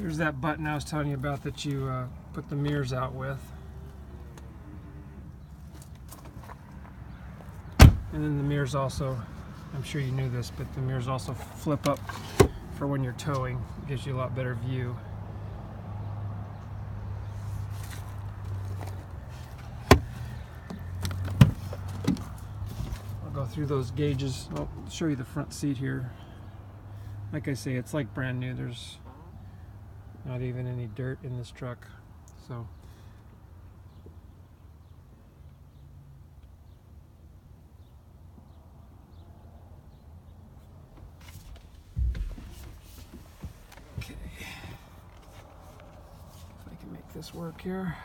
Here's that button I was telling you about that you put the mirrors out with. And then the mirrors also, I'm sure you knew this, but the mirrors also flip up for when you're towing. It gives you a lot better view. I'll go through those gauges. I'll show you the front seat here. Like I say, it's like brand new. There's not even any dirt in this truck. So okay, if I can make this work here.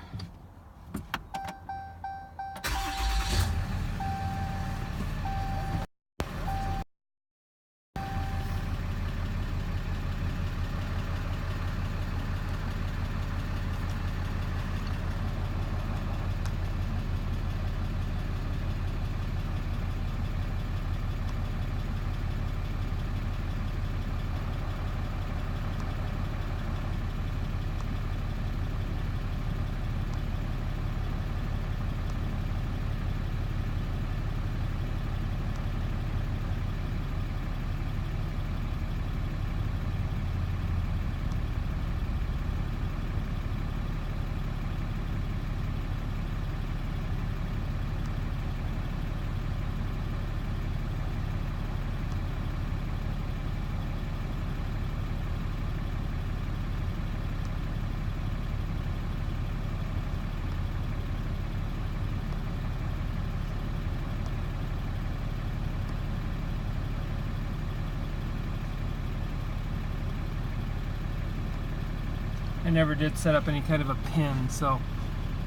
I never did set up any kind of a pin, so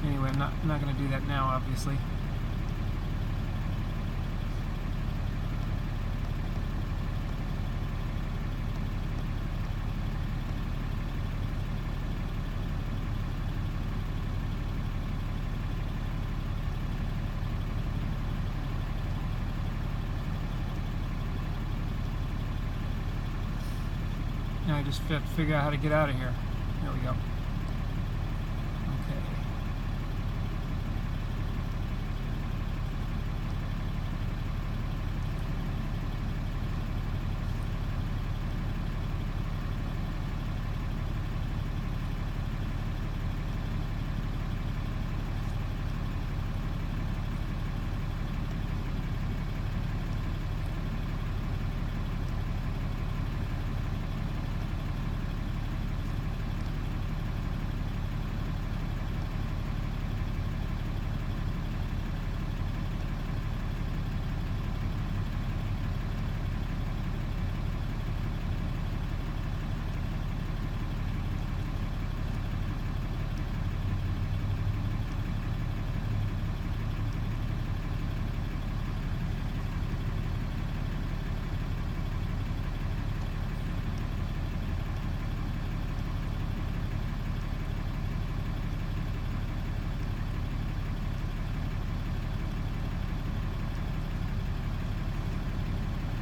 anyway, I'm not going to do that now, obviously. Now I just have to figure out how to get out of here. There we go. Okay.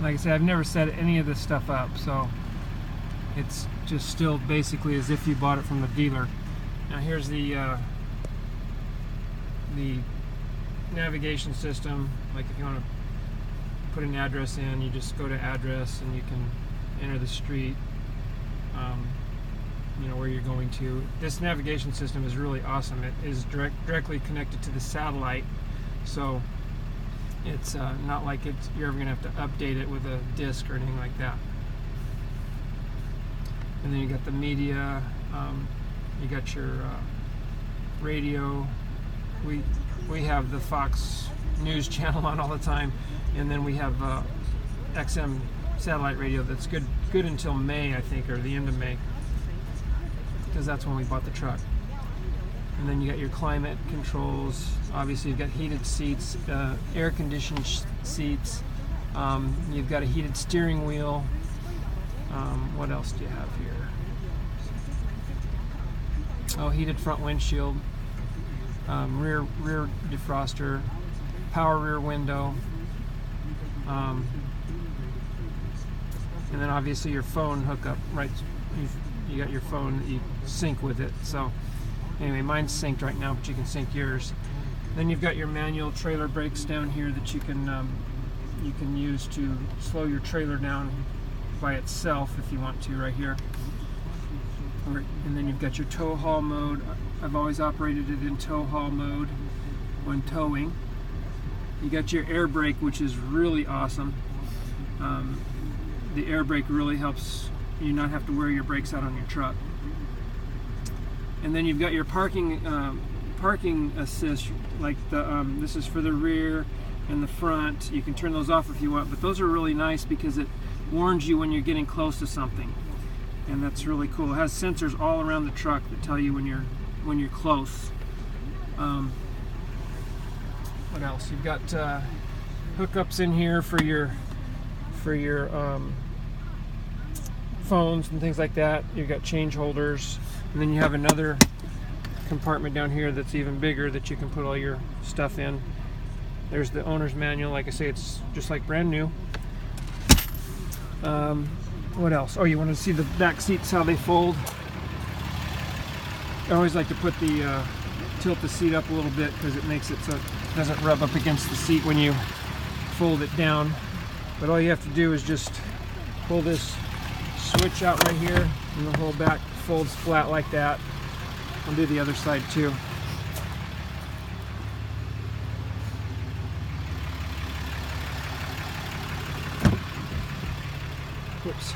Like I said, I've never set any of this stuff up, so it's just still basically as if you bought it from the dealer. Now here's the navigation system. Like if you want to put an address in, you just go to address and you can enter the street, you know, where you're going to. This navigation system is really awesome. It is directly connected to the satellite, so it's not like you're ever going to have to update it with a disc or anything like that. And then you got the media, you got your radio. We have the Fox News channel on all the time, and then we have XM satellite radio that's good until May, I think, or the end of May, because that's when we bought the truck. And then you got your climate controls. Obviously, you've got heated seats, air-conditioned seats. You've got a heated steering wheel. What else do you have here? Oh, heated front windshield, rear defroster, power rear window, and then obviously your phone hookup. Right, you got your phone that you sync with it. So anyway, mine's synced right now, but you can sync yours. Then you've got your manual trailer brakes down here that you can use to slow your trailer down by itself if you want to, right here. And then you've got your tow haul mode. I've always operated it in tow haul mode when towing. You got your air brake, which is really awesome. The air brake really helps you not have to wear your brakes out on your truck. And then you've got your parking assist, like this is for the rear and the front. You can turn those off if you want, but those are really nice because it warns you when you're getting close to something, and that's really cool. It has sensors all around the truck that tell you when you're close. What else? You've got hookups in here for your phones and things like that. You've got change holders, and then you have another compartment down here that's even bigger that you can put all your stuff in. There's the owner's manual. Like I say, it's just like brand new. What else? Oh, you want to see the back seats, how they fold? I always like to put the tilt the seat up a little bit because it makes it so it doesn't rub up against the seat when you fold it down. But all you have to do is just pull this switch out right here, and the whole back folds flat like that. I'll do the other side too. Whoops.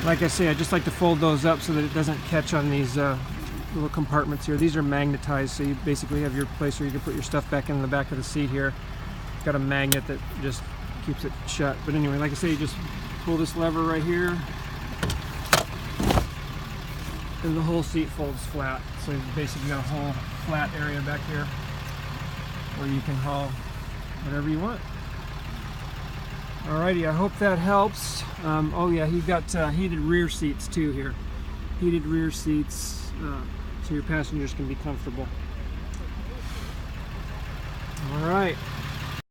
Like I say, I just like to fold those up so that it doesn't catch on these little compartments here. These are magnetized, so you basically have your place where you can put your stuff back in the back of the seat here. Got a magnet that just keeps it shut. But anyway, like I say, you just pull this lever right here, and the whole seat folds flat. So you basically got a whole flat area back here where you can haul whatever you want. Alrighty, I hope that helps. Oh yeah, you've got heated rear seats too here. Heated rear seats so your passengers can be comfortable. Alright.